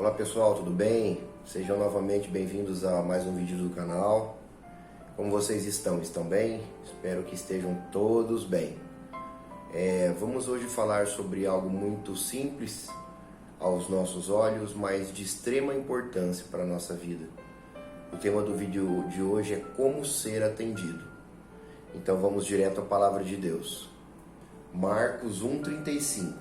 Olá pessoal, tudo bem? Sejam novamente bem-vindos a mais um vídeo do canal. Como vocês estão? Estão bem? Espero que estejam todos bem. Vamos hoje falar sobre algo muito simples aos nossos olhos, mas de extrema importância para a nossa vida. O tema do vídeo de hoje é como ser atendido. Então vamos direto à palavra de Deus. Marcos 1,35.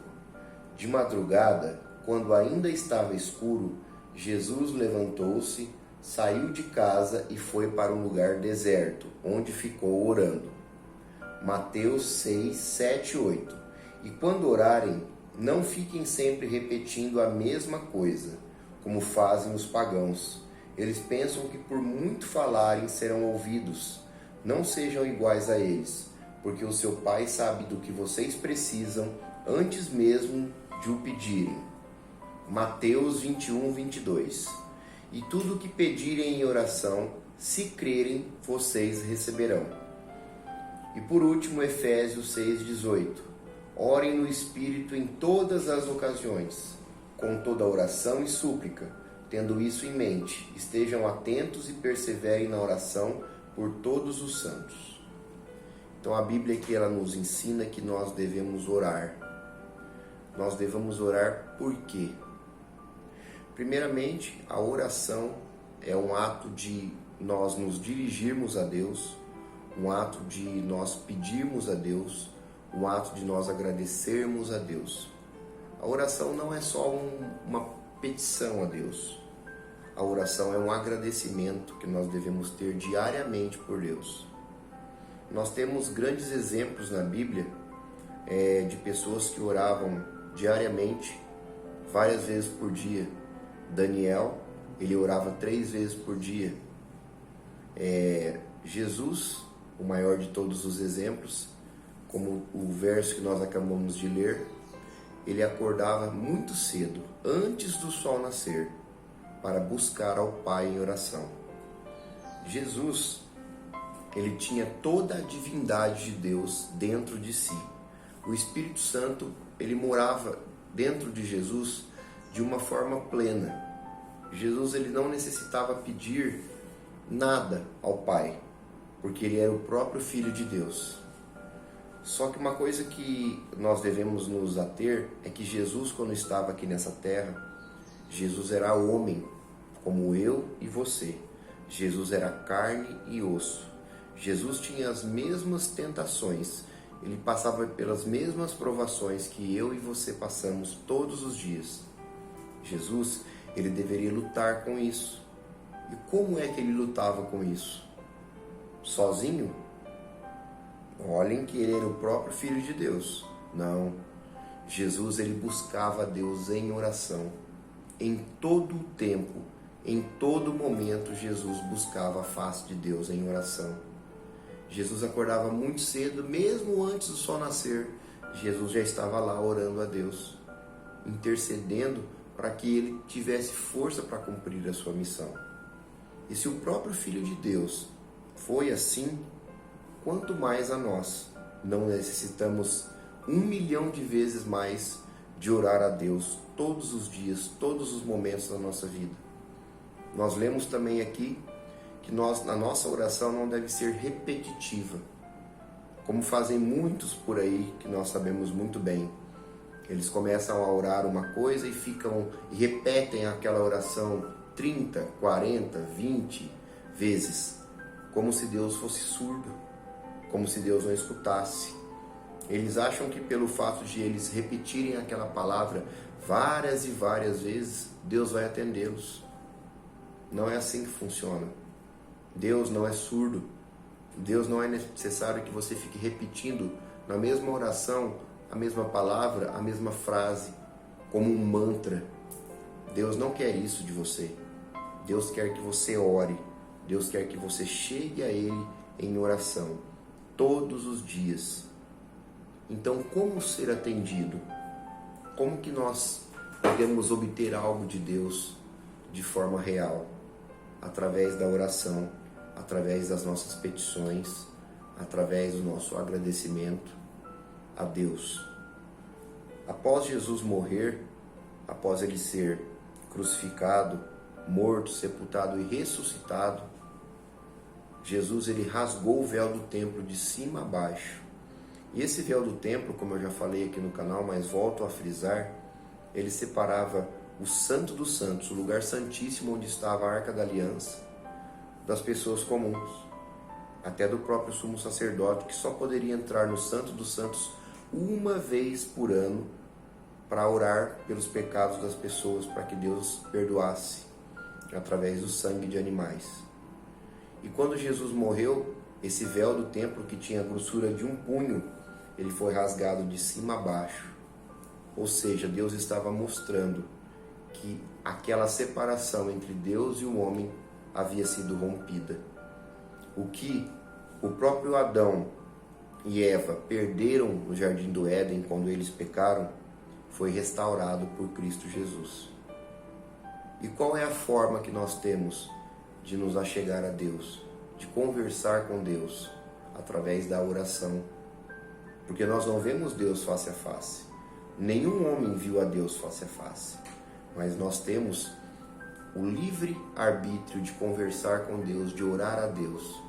De madrugada, quando ainda estava escuro, Jesus levantou-se, saiu de casa e foi para um lugar deserto, onde ficou orando. Mateus 6, 7 e 8. E quando orarem, não fiquem sempre repetindo a mesma coisa, como fazem os pagãos. Eles pensam que por muito falarem serão ouvidos. Não sejam iguais a eles, porque o seu Pai sabe do que vocês precisam antes mesmo de o pedirem. Mateus 21, 22. E tudo o que pedirem em oração, se crerem, vocês receberão. E por último, Efésios 6, 18. Orem no Espírito em todas as ocasiões, com toda oração e súplica. Tendo isso em mente, estejam atentos e perseverem na oração por todos os santos. Então a Bíblia aqui ela nos ensina que nós devemos orar. Nós devemos orar por quê? Primeiramente, a oração é um ato de nós nos dirigirmos a Deus, um ato de nós pedirmos a Deus, um ato de nós agradecermos a Deus. A oração não é só uma petição a Deus. A oração é um agradecimento que nós devemos ter diariamente por Deus. Nós temos grandes exemplos na Bíblia de pessoas que oravam diariamente, várias vezes por dia. Daniel, ele orava 3 vezes por dia. Jesus, o maior de todos os exemplos, como o verso que nós acabamos de ler, ele acordava muito cedo, antes do sol nascer, para buscar ao Pai em oração. Jesus, ele tinha toda a divindade de Deus dentro de si. O Espírito Santo, ele morava dentro de Jesus de uma forma plena. Jesus ele não necessitava pedir nada ao Pai, porque ele era o próprio Filho de Deus. Só que uma coisa que nós devemos nos ater é que Jesus, quando estava aqui nessa terra, Jesus era homem, como eu e você. Jesus era carne e osso. Jesus tinha as mesmas tentações. Ele passava pelas mesmas provações que eu e você passamos todos os dias. Jesus, ele deveria lutar com isso. E como é que ele lutava com isso? Sozinho? Olhem que ele era o próprio Filho de Deus. Não. Jesus, ele buscava a Deus em oração. Em todo o tempo, em todo momento, Jesus buscava a face de Deus em oração. Jesus acordava muito cedo, mesmo antes do sol nascer. Jesus já estava lá orando a Deus, intercedendo para que ele tivesse força para cumprir a sua missão. E se o próprio Filho de Deus foi assim, quanto mais a nós. Não necessitamos 1 milhão de vezes mais de orar a Deus todos os dias, todos os momentos da nossa vida. Nós lemos também aqui que a nossa oração não deve ser repetitiva, como fazem muitos por aí, que nós sabemos muito bem. Eles começam a orar uma coisa e repetem aquela oração 30, 40, 20 vezes, como se Deus fosse surdo, como se Deus não escutasse. Eles acham que pelo fato de eles repetirem aquela palavra várias e várias vezes, Deus vai atendê-los. Não é assim que funciona. Deus não é surdo. Deus não é necessário que você fique repetindo na mesma oração a mesma palavra, a mesma frase, como um mantra. Deus não quer isso de você. Deus quer que você ore. Deus quer que você chegue a Ele em oração, todos os dias. Então, como ser atendido? Como que nós podemos obter algo de Deus de forma real? Através da oração, através das nossas petições, através do nosso agradecimento a Deus. Após Jesus morrer, após ele ser crucificado, morto, sepultado e ressuscitado, Jesus ele rasgou o véu do templo de cima a baixo. E esse véu do templo, como eu já falei aqui no canal, mas volto a frisar, ele separava o Santo dos Santos, o lugar santíssimo onde estava a Arca da Aliança, das pessoas comuns, até do próprio sumo sacerdote, que só poderia entrar no Santo dos Santos uma vez por ano para orar pelos pecados das pessoas, para que Deus perdoasse através do sangue de animais. E quando Jesus morreu, esse véu do templo, que tinha a grossura de um punho, ele foi rasgado de cima a baixo. Ou seja, Deus estava mostrando que aquela separação entre Deus e o homem havia sido rompida. O que o próprio Adão e Eva perderam no Jardim do Éden quando eles pecaram, foi restaurado por Cristo Jesus. E qual é a forma que nós temos de nos achegar a Deus, de conversar com Deus? Através da oração. Porque nós não vemos Deus face a face. Nenhum homem viu a Deus face a face. Mas nós temos o livre arbítrio de conversar com Deus, de orar a Deus.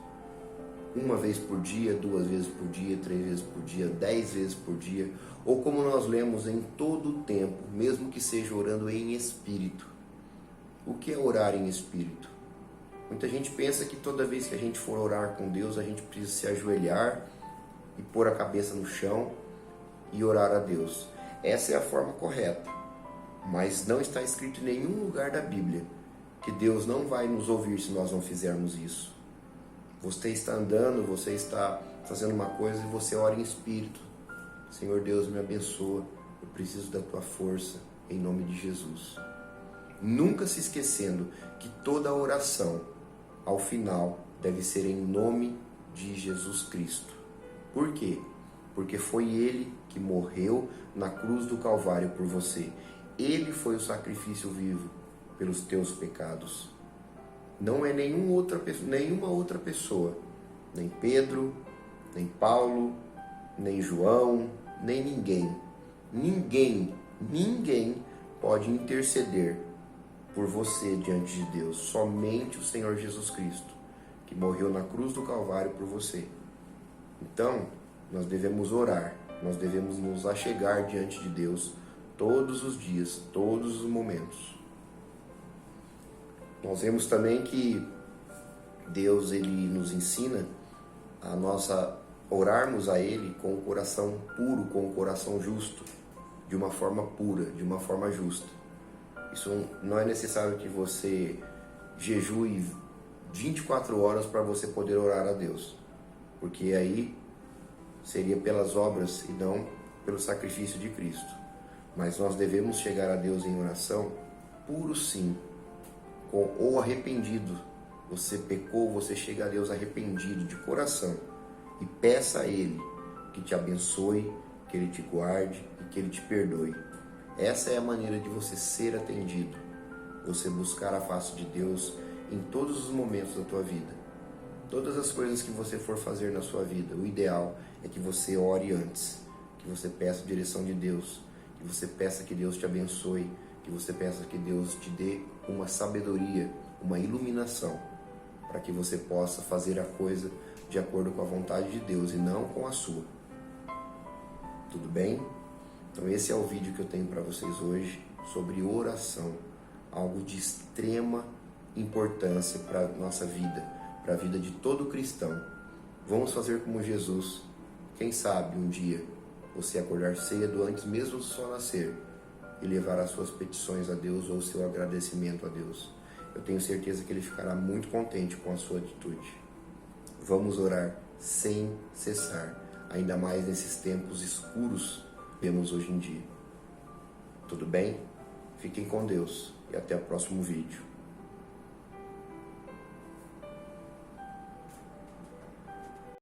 Uma vez por dia, 2 vezes por dia, 3 vezes por dia, 10 vezes por dia. Ou como nós lemos em todo o tempo, mesmo que seja orando em espírito. O que é orar em espírito? Muita gente pensa que toda vez que a gente for orar com Deus, a gente precisa se ajoelhar e pôr a cabeça no chão e orar a Deus. Essa é a forma correta, mas não está escrito em nenhum lugar da Bíblia que Deus não vai nos ouvir se nós não fizermos isso. Você está andando, você está fazendo uma coisa e você ora em espírito. Senhor Deus, me abençoa, eu preciso da tua força, em nome de Jesus. Nunca se esquecendo que toda oração, ao final, deve ser em nome de Jesus Cristo. Por quê? Porque foi Ele que morreu na cruz do Calvário por você. Ele foi o sacrifício vivo pelos teus pecados. Não é nenhuma outra pessoa, nem Pedro, nem Paulo, nem João, nem ninguém. Ninguém pode interceder por você diante de Deus. Somente o Senhor Jesus Cristo, que morreu na cruz do Calvário por você. Então, nós devemos orar, nós devemos nos achegar diante de Deus todos os dias, todos os momentos. Nós vemos também que Deus ele nos ensina a orarmos a Ele com o coração puro, com o coração justo, de uma forma pura, de uma forma justa. Isso não é necessário que você jejue 24 horas para você poder orar a Deus, porque aí seria pelas obras e não pelo sacrifício de Cristo. Mas nós devemos chegar a Deus em oração puro sim, ou arrependido. Você pecou, você chega a Deus arrependido de coração e peça a Ele que te abençoe, que Ele te guarde e que Ele te perdoe. Essa é a maneira de você ser atendido, você buscar a face de Deus em todos os momentos da tua vida. Todas as coisas que você for fazer na sua vida, o ideal é que você ore antes, que você peça a direção de Deus, que você peça que Deus te abençoe, que você peça que Deus te dê uma sabedoria, uma iluminação, para que você possa fazer a coisa de acordo com a vontade de Deus e não com a sua. Tudo bem? Então esse é o vídeo que eu tenho para vocês hoje sobre oração, algo de extrema importância para a nossa vida, para a vida de todo cristão. Vamos fazer como Jesus. Quem sabe um dia você acordar cedo, antes mesmo do sol nascer, e levar as suas petições a Deus ou o seu agradecimento a Deus. Eu tenho certeza que Ele ficará muito contente com a sua atitude. Vamos orar sem cessar, ainda mais nesses tempos escuros que vemos hoje em dia. Tudo bem? Fiquem com Deus e até o próximo vídeo.